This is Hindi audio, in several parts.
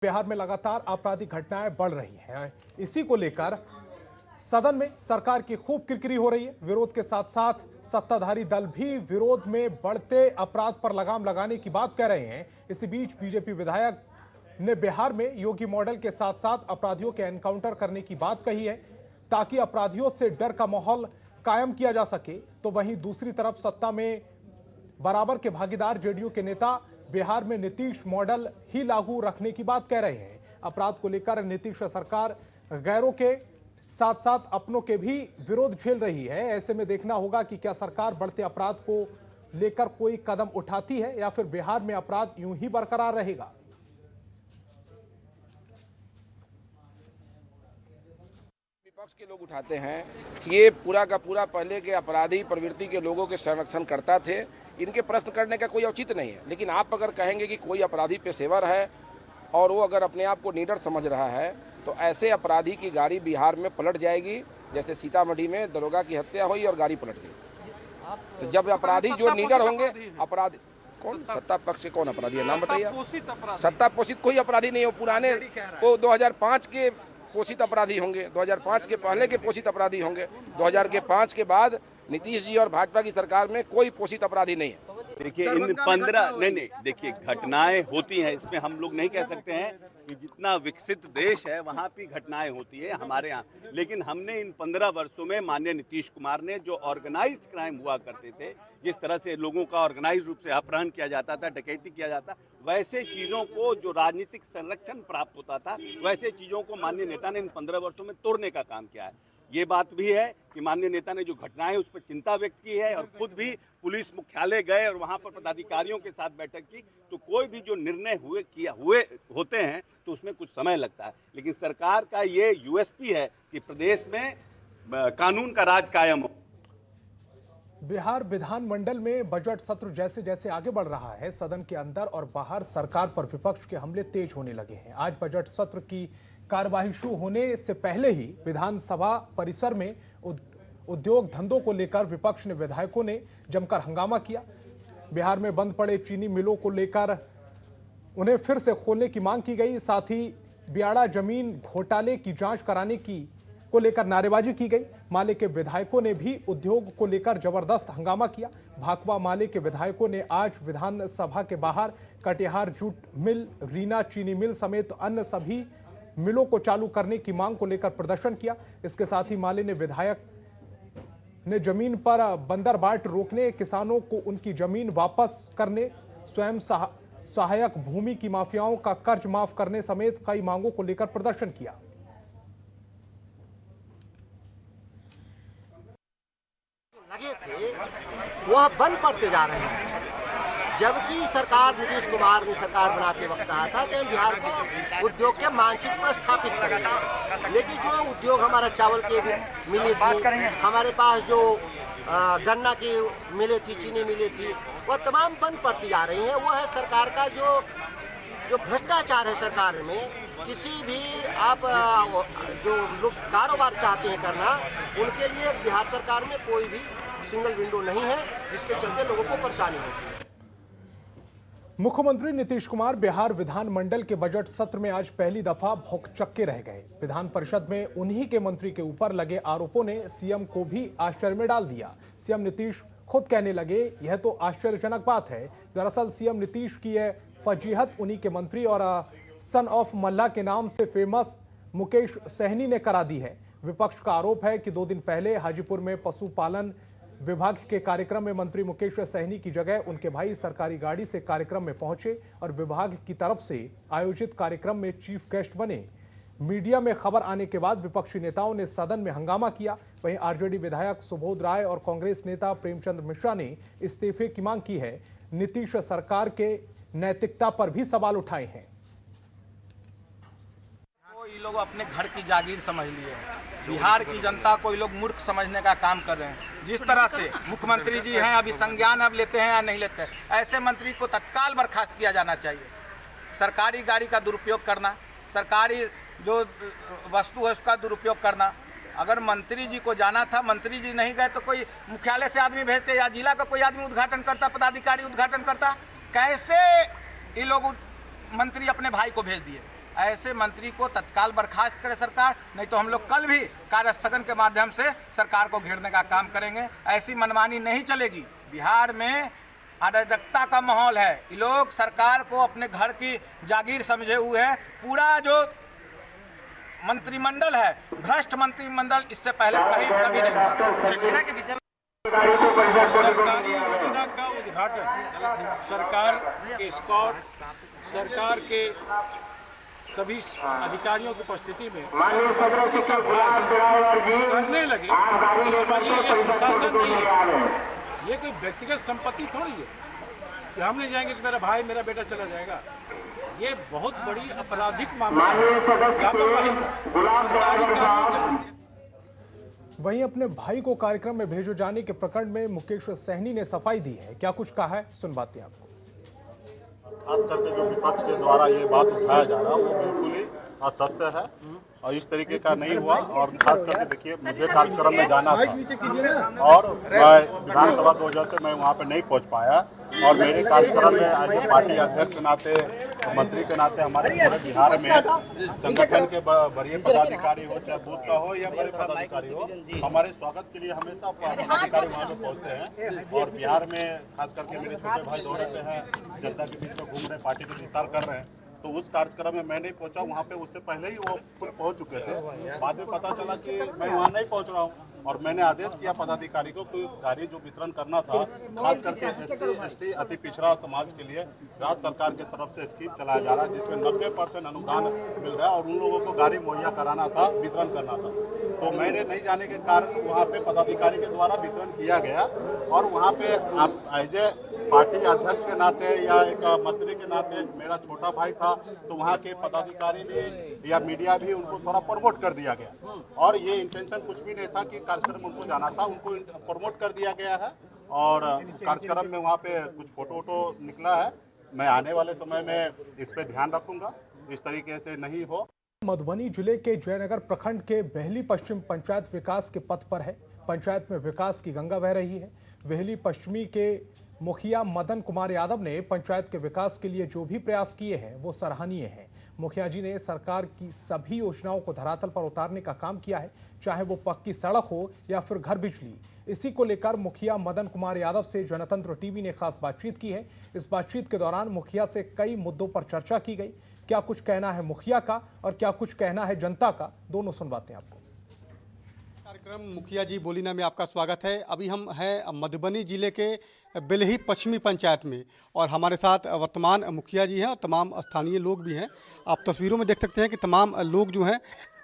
बिहार में लगातार आपराधिक घटनाएं बढ़ रही हैं। इसी को लेकर सदन में सरकार की खूब किरकिरी हो रही है। विरोध के साथ साथ सत्ताधारी दल भी विरोध में बढ़ते अपराध पर लगाम लगाने की बात कह रहे हैं। इसी बीच बीजेपी विधायक ने बिहार में योगी मॉडल के साथ साथ अपराधियों के एनकाउंटर करने की बात कही है ताकि अपराधियों से डर का माहौल कायम किया जा सके। तो वहीं दूसरी तरफ सत्ता में बराबर के भागीदार जेडीयू के नेता बिहार में नीतीश मॉडल ही लागू रखने की बात कह रहे हैं। अपराध को लेकर नीतीश सरकार गैरों के साथ साथ अपनों के भी विरोध झेल रही है। ऐसे में देखना होगा कि क्या सरकार बढ़ते अपराध को लेकर कोई कदम उठाती है या फिर बिहार में अपराध यूं ही बरकरार रहेगा। विपक्ष के लोग उठाते हैं कि ये पूरा का पूरा पहले के अपराधी प्रवृत्ति के लोगों के संरक्षण करता थे, इनके प्रश्न करने का कोई औचित्य नहीं है। लेकिन आप अगर कहेंगे कि कोई अपराधी पेशेवर है और वो अगर अपने आप को लीडर समझ रहा है तो ऐसे अपराधी की गाड़ी बिहार में पलट जाएगी, जैसे सीतामढ़ी में दरोगा की हत्या हुई और गाड़ी पलट गई। तो जब अपराधी जो लीडर होंगे, अपराधी कौन सत्ता पक्ष से कौन अपराधी है, नाम बताइए। सत्ता पोषित कोई अपराधी नहीं हो, पुराने वो 2005 के पोषित अपराधी होंगे, 2005 के पहले के पोषित अपराधी होंगे। 2005 के बाद नीतीश जी और भाजपा की सरकार में कोई पोषित अपराधी नहीं है। देखिए इन 15 नहीं देखिए घटनाएं होती हैं, इसमें हम लोग नहीं कह सकते हैं कि जितना विकसित देश है वहाँ भी घटनाएं होती है हमारे यहाँ। लेकिन हमने इन 15 वर्षों में माननीय नीतीश कुमार ने जो ऑर्गेनाइज्ड क्राइम हुआ करते थे, जिस तरह से लोगों का ऑर्गेनाइज रूप से अपहरण किया जाता था, डकैती किया जाता, वैसे चीज़ों को जो राजनीतिक संरक्षण प्राप्त होता था, वैसे चीज़ों को माननीय नेता ने इन 15 वर्षों में तोड़ने का काम किया है। ये बात भी है कि माननीय नेता ने जो घटनाएं उस पर चिंता व्यक्त की है और खुद भी पुलिस मुख्यालय गए और वहां पर पदाधिकारियों के साथ बैठक की। तो कोई भी जो निर्णय हुए होते हैं तो उसमें कुछ समय लगता है, लेकिन सरकार का ये यूएसपी है कि प्रदेश में कानून का राज कायम हो। बिहार विधानमंडल में बजट सत्र जैसे जैसे आगे बढ़ रहा है, सदन के अंदर और बाहर सरकार पर विपक्ष के हमले तेज होने लगे हैं। आज बजट सत्र की कार्यवाही शुरू होने से पहले ही विधानसभा परिसर में उद्योग धंधों को लेकर विपक्ष ने विधायकों ने जमकर हंगामा किया। बिहार में बंद पड़े चीनी मिलों को लेकर उन्हें फिर से खोलने की मांग की गई। साथ ही बियाड़ा जमीन घोटाले की जांच कराने को लेकर नारेबाजी की गई। माले के विधायकों ने भी उद्योग को लेकर जबरदस्त हंगामा किया। भाकपा माले के विधायकों ने आज विधानसभा के बाहर कटिहार जूट मिल, रीना चीनी मिल समेत अन्य सभी मिलों को चालू करने की मांग को लेकर प्रदर्शन किया। इसके साथ ही माले ने विधायक ने जमीन पर बंदरबाट रोकने, किसानों को उनकी जमीन वापस करने, स्वयं सहायक भूमि की माफियाओं का कर्ज माफ करने समेत कई मांगों को लेकर प्रदर्शन किया। लगे थे वह बंद पड़ते जा रहे हैं, जबकि सरकार नीतीश कुमार ने सरकार बनाते वक्त कहा था कि हम बिहार को उद्योग के मानचित्र पर स्थापित करेंगे। लेकिन जो उद्योग हमारा चावल के मिले थी, हमारे पास जो गन्ना की मिले थी, चीनी मिले थी, वह तमाम बंद पड़ती जा रही हैं। वो है सरकार का जो भ्रष्टाचार है सरकार में। किसी भी आप जो लोग कारोबार चाहते हैं करना, उनके लिए बिहार सरकार में कोई भी सिंगल विंडो नहीं है, जिसके चलते लोगों को परेशानी होती है। मुख्यमंत्री नीतीश कुमार बिहार विधानमंडल के बजट सत्र में आज पहली दफा भौंकचक्के रह गए। विधान परिषद में उन्हीं के मंत्री के ऊपर लगे आरोपों ने सीएम को भी आश्चर्य में डाल दिया। सीएम नीतीश खुद कहने लगे, यह तो आश्चर्यजनक बात है। दरअसल सीएम नीतीश की यह फजीहत उन्हीं के मंत्री और सन ऑफ मल्ला के नाम से फेमस मुकेश सहनी ने करा दी है। विपक्ष का आरोप है कि 2 दिन पहले हाजीपुर में पशुपालन विभाग के कार्यक्रम में मंत्री मुकेश सहनी की जगह उनके भाई सरकारी गाड़ी से कार्यक्रम में पहुंचे और विभाग की तरफ से आयोजित कार्यक्रम में चीफ गेस्ट बने। मीडिया में खबर आने के बाद विपक्षी नेताओं ने सदन में हंगामा किया। वहीं आरजेडी विधायक सुबोध राय और कांग्रेस नेता प्रेमचंद मिश्रा ने इस्तीफे की मांग की है। नीतीश सरकार के नैतिकता पर भी सवाल उठाए हैं। ये लोग अपने घर की जागीर समझ लिए हैं। बिहार की जनता को ये लोग मूर्ख समझने का काम कर रहे हैं। जिस तरह से मुख्यमंत्री जी हैं, अभी संज्ञान अब लेते हैं या नहीं लेते हैं, ऐसे मंत्री को तत्काल बर्खास्त किया जाना चाहिए। सरकारी गाड़ी का दुरुपयोग करना, सरकारी जो वस्तु है उसका दुरुपयोग करना। अगर मंत्री जी को जाना था, मंत्री जी नहीं गए तो कोई मुख्यालय से आदमी भेजते या जिला का कोई आदमी उद्घाटन करता, पदाधिकारी उद्घाटन करता। कैसे ये लोग मंत्री अपने भाई को भेज दिए। ऐसे मंत्री को तत्काल बर्खास्त करे सरकार, नहीं तो हम लोग कल भी कार्यस्थगन के माध्यम से सरकार को घेरने का काम करेंगे। ऐसी मनमानी नहीं चलेगी। बिहार में अराजकता का माहौल है। ये लोग सरकार को अपने घर की जागीर समझे हुए हैं। पूरा जो मंत्रिमंडल है, भ्रष्ट मंत्रिमंडल, इससे पहले कभी नहीं हुआ। सरकारी योजना का उद्घाटन सरकार के स्कॉट, सरकार के सभी अधिकारियों की उपस्थिति में करने लगे तो समझिए ये सुशासन नहीं है, ये कोई व्यक्तिगत संपत्ति थोड़ी है कि हम नहीं जाएंगे तो मेरा भाई मेरा बेटा चला जाएगा। ये बहुत बड़ी आपराधिक मामला है। वहीं अपने भाई को कार्यक्रम में भेजे जाने के प्रकरण में मुकेश सहनी ने सफाई दी है। क्या कुछ कहा है, सुन बातें आपको। खास करके जो विपक्ष के द्वारा ये बात उठाया जा रहा है वो बिल्कुल ही असत्य है और इस तरीके का नहीं हुआ। और खास करके देखिए, मुझे कार्यक्रम में जाना था और विधानसभा की वजह से मैं वहाँ पे नहीं पहुँच पाया और मेरे कार्यक्रम में आज पार्टी अध्यक्ष के नाते, मंत्री के नाते हमारे पूरे बिहार में संगठन के बड़े पदाधिकारी हो, चाहे बूथ का हो या बड़े पदाधिकारी हो, हमारे स्वागत के लिए हमेशा पदाधिकारी वहाँ पे पहुँचते हैं। और बिहार में खास करके मेरे छोटे भाई दौरे पे हैं, जनता के बीच में घूम रहे, पार्टी के विस्तार कर रहे हैं, तो उस कार्यक्रम में मैं नहीं पहुंचा। वहाँ पे उससे पहले ही वो खुद पहुंच चुके थे। बाद में पता चला कि मैं वहाँ नहीं पहुंच रहा हूँ और मैंने आदेश किया पदाधिकारी को कि गाड़ी जो वितरण करना था, खास करके SC/ST अति पिछड़ा समाज के लिए राज्य सरकार की तरफ से स्कीम चलाया जा रहा है जिसमें 90% अनुदान मिल रहा है और उन लोगों को गाड़ी मुहैया कराना था, वितरण करना था। तो मेरे नहीं जाने के कारण वहाँ पे पदाधिकारी के द्वारा वितरण किया गया और वहाँ पे आप एज ए पार्टी अध्यक्ष के नाते या एक मंत्री के नाते मेरा छोटा भाई था, तो वहाँ के पदाधिकारी ने या मीडिया भी उनको थोड़ा प्रमोट कर दिया गया और ये इंटेंशन कुछ भी नहीं था कि कार्यक्रम उनको जाना था, उनको प्रमोट कर दिया गया है। और कार्यक्रम में वहाँ पे कुछ फोटो निकला है। मैं आने वाले समय में इस पे ध्यान रखूंगा, इस तरीके से नहीं हो। मधुबनी जिले के जयनगर प्रखंड के बेहली पश्चिम पंचायत विकास के पथ पर है। पंचायत में विकास की गंगा बह रही है। बेहली पश्चिमी के मुखिया मदन कुमार यादव ने पंचायत के विकास के लिए जो भी प्रयास किए हैं वो सराहनीय हैं। मुखिया जी ने सरकार की सभी योजनाओं को धरातल पर उतारने का काम किया है, चाहे वो पक्की सड़क हो या फिर घर बिजली। इसी को लेकर मुखिया मदन कुमार यादव से जनतंत्र टीवी ने खास बातचीत की है। इस बातचीत के दौरान मुखिया से कई मुद्दों पर चर्चा की गई। क्या कुछ कहना है मुखिया का और क्या कुछ कहना है जनता का, दोनों सुनवाते हैं आपको। कार्यक्रम मुखिया जी बोलीना में आपका स्वागत है। अभी हम हैं मधुबनी जिले के बेलही पश्चिमी पंचायत में और हमारे साथ वर्तमान मुखिया जी हैं और तमाम स्थानीय लोग भी हैं। आप तस्वीरों में देख सकते हैं कि तमाम लोग जो हैं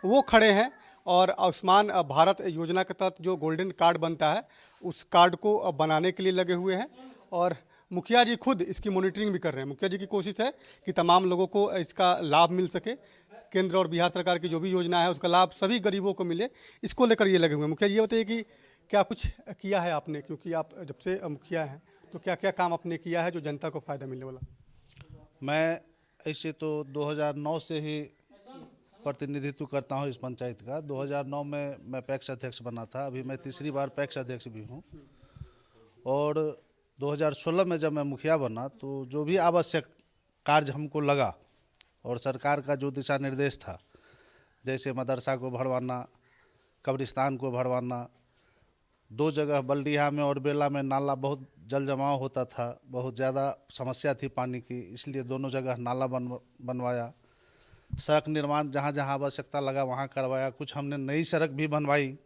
वो खड़े हैं और आयुष्मान भारत योजना के तहत जो गोल्डन कार्ड बनता है उस कार्ड को बनाने के लिए लगे हुए हैं और मुखिया जी खुद इसकी मॉनिटरिंग भी कर रहे हैं। मुखिया जी की कोशिश है कि तमाम लोगों को इसका लाभ मिल सके। केंद्र और बिहार सरकार की जो भी योजना है उसका लाभ सभी गरीबों को मिले, इसको लेकर ये लगे हुए हैं। मुखिया जी ये बताइए कि क्या कुछ किया है आपने, क्योंकि आप जब से मुखिया हैं तो क्या क्या काम आपने किया है जो जनता को फ़ायदा मिलने वाला? मैं ऐसे तो 2009 से ही प्रतिनिधित्व करता हूं इस पंचायत का। 2009 में मैं पैक्स अध्यक्ष बना था, अभी मैं तीसरी बार पैक्स अध्यक्ष भी हूं। और 2016 में जब मैं मुखिया बना तो जो भी आवश्यक कार्य हमको लगा और सरकार का जो दिशा निर्देश था, जैसे मदरसा को भरवाना, कब्रिस्तान को भरवाना, 2 जगह बल्डिया में और बेला में नाला बहुत जल जमाव होता था, बहुत ज़्यादा समस्या थी पानी की, इसलिए दोनों जगह नाला बनवाया। सड़क निर्माण जहाँ जहाँ आवश्यकता लगा वहाँ करवाया। कुछ हमने नई सड़क भी बनवाई।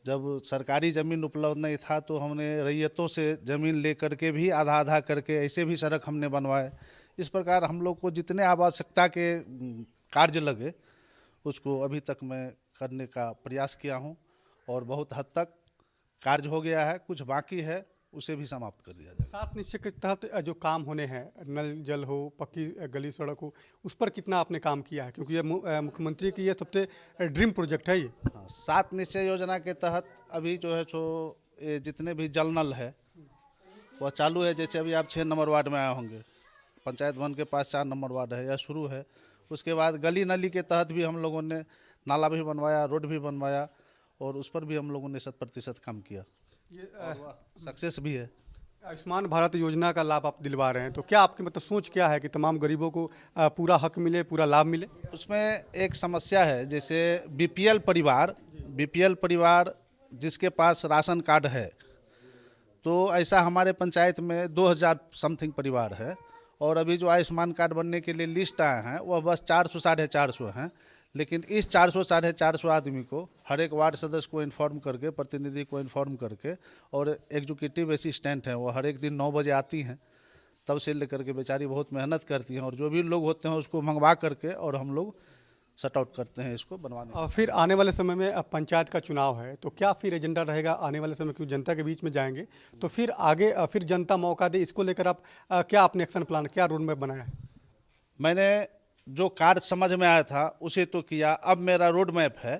जब सरकारी ज़मीन उपलब्ध नहीं था तो हमने रैयतों से ज़मीन ले करके भी आधा आधा करके ऐसे भी सड़क हमने बनवाए। इस प्रकार हम लोग को जितने आवश्यकता के कार्य लगे उसको अभी तक मैं करने का प्रयास किया हूं और बहुत हद तक कार्य हो गया है। कुछ बाकी है, उसे भी समाप्त कर दिया जाए। 7 निश्चय के तहत जो काम होने हैं, नल जल हो, पक्की गली सड़क हो, उस पर कितना आपने काम किया है? क्योंकि ये मुख्यमंत्री की ये सबसे ड्रीम प्रोजेक्ट है। ये 7 निश्चय योजना के तहत अभी जो है ये जितने भी जल नल है वह चालू है। जैसे अभी आप 6 नंबर वार्ड में आए होंगे, पंचायत भवन के पास 4 नंबर वार्ड है, यह शुरू है। उसके बाद गली नली के तहत भी हम लोगों ने नाला भी बनवाया, रोड भी बनवाया और उस पर भी हम लोगों ने 100% काम किया। ये सक्सेस भी है। आयुष्मान भारत योजना का लाभ आप दिलवा रहे हैं, तो क्या आपकी मतलब सोच क्या है कि तमाम गरीबों को पूरा हक मिले, पूरा लाभ मिले? उसमें एक समस्या है, जैसे बीपीएल परिवार जिसके पास राशन कार्ड है, तो ऐसा हमारे पंचायत में 2000 समथिंग परिवार है, और अभी जो आयुष्मान कार्ड बनने के लिए लिस्ट आए हैं वह बस 400 साढ़े 400 हैं। लेकिन इस 400 साढ़े 400 आदमी को हर एक वार्ड सदस्य को इन्फॉर्म करके, प्रतिनिधि को इन्फॉर्म करके, और एग्जीक्यूटिव असिस्टेंट हैं वो हर एक दिन 9 बजे आती हैं, तब से लेकर के बेचारी बहुत मेहनत करती हैं, और जो भी लोग होते हैं उसको मंगवा करके और हम लोग सट आउट करते हैं इसको बनवाने। फिर आने वाले समय में अब पंचायत का चुनाव है, तो क्या फिर एजेंडा रहेगा आने वाले समय, क्योंकि जनता के बीच में जाएंगे तो फिर आगे फिर जनता मौका दे, इसको लेकर आप क्या आपने एक्शन प्लान, क्या रोड मैप बनाया है? मैंने जो कार्ड समझ में आया था उसे तो किया। अब मेरा रोड मैप है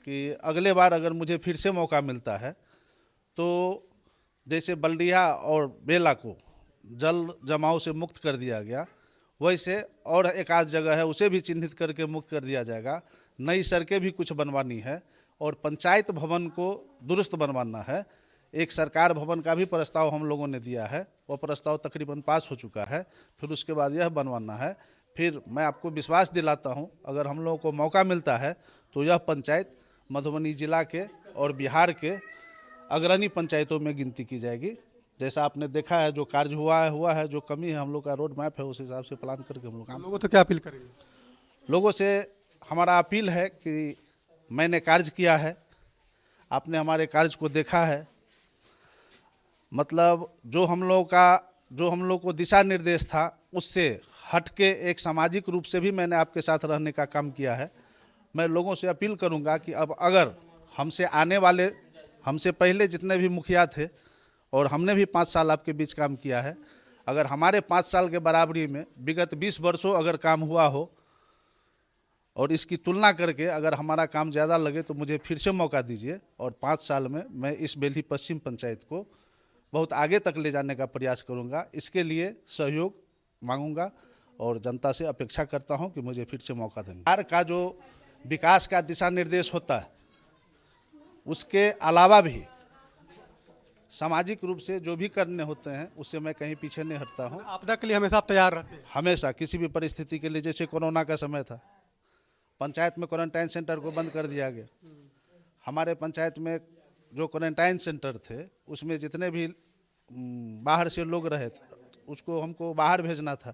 कि अगले बार अगर मुझे फिर से मौका मिलता है तो जैसे बल्डिया और बेला को जल जमाव से मुक्त कर दिया गया, वैसे और एक आध जगह है उसे भी चिन्हित करके मुक्त कर दिया जाएगा। नई सड़कें भी कुछ बनवानी है, और पंचायत भवन को दुरुस्त बनवाना है। एक सरकार भवन का भी प्रस्ताव हम लोगों ने दिया है, वो प्रस्ताव तकरीबन पास हो चुका है। फिर उसके बाद यह बनवाना है। फिर मैं आपको विश्वास दिलाता हूं, अगर हम लोगों को मौका मिलता है तो यह पंचायत मधुबनी जिला के और बिहार के अग्रणी पंचायतों में गिनती की जाएगी। जैसा आपने देखा है जो कार्य हुआ है, जो कमी है हम लोग का रोड मैप है, उस हिसाब से प्लान करके हम लोग काम। लोगों तो क्या अपील करेंगे? लोगों से हमारा अपील है कि मैंने कार्य किया है, आपने हमारे कार्य को देखा है, मतलब जो हम लोग को दिशा निर्देश था उससे हटके एक सामाजिक रूप से भी मैंने आपके साथ रहने का काम किया है। मैं लोगों से अपील करूंगा कि अब अगर हमसे पहले जितने भी मुखिया थे, और हमने भी 5 साल आपके बीच काम किया है, अगर हमारे 5 साल के बराबरी में विगत 20 वर्षों अगर काम हुआ हो और इसकी तुलना करके अगर हमारा काम ज़्यादा लगे तो मुझे फिर से मौका दीजिए, और 5 साल में मैं इस बेल्ही पश्चिम पंचायत को बहुत आगे तक ले जाने का प्रयास करूंगा। इसके लिए सहयोग मांगूंगा और जनता से अपेक्षा करता हूं कि मुझे फिर से मौका देंगे। बिहार का जो विकास का दिशा निर्देश होता है, उसके अलावा भी सामाजिक रूप से जो भी करने होते हैं उससे मैं कहीं पीछे नहीं हटता हूं। आपदा के लिए हमेशा आप तैयार रहते हैं? हमेशा, किसी भी परिस्थिति के लिए। जैसे कोरोना का समय था, पंचायत में क्वारंटाइन सेंटर को बंद कर दिया गया। हमारे पंचायत में जो क्वारंटाइन सेंटर थे उसमें जितने भी बाहर से लोग रहे थे उसको हमको बाहर भेजना था।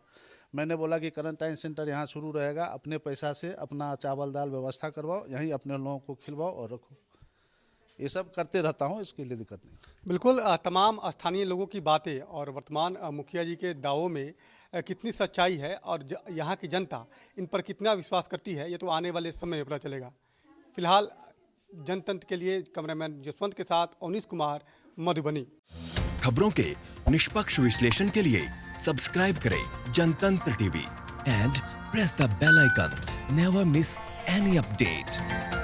मैंने बोला कि क्वारंटाइन सेंटर यहाँ शुरू रहेगा, अपने पैसा से अपना चावल दाल व्यवस्था करवाओ, यहीं अपने लोगों को खिलवाओ और रखो। ये सब करते रहता हूँ, इसके लिए दिक्कत नहीं। बिल्कुल, तमाम स्थानीय लोगों की बातें और वर्तमान मुखिया जी के दावों में कितनी सच्चाई है और यहाँ की जनता इन पर कितना विश्वास करती है, ये तो आने वाले समय में पता चलेगा। फिलहाल जनतंत्र के लिए कैमरामैन जसवंत के साथ अवनीश कुमार, मधुबनी। खबरों के निष्पक्ष विश्लेषण के लिए सब्सक्राइब करें Jantantra TV and press the bell icon. Never miss any update.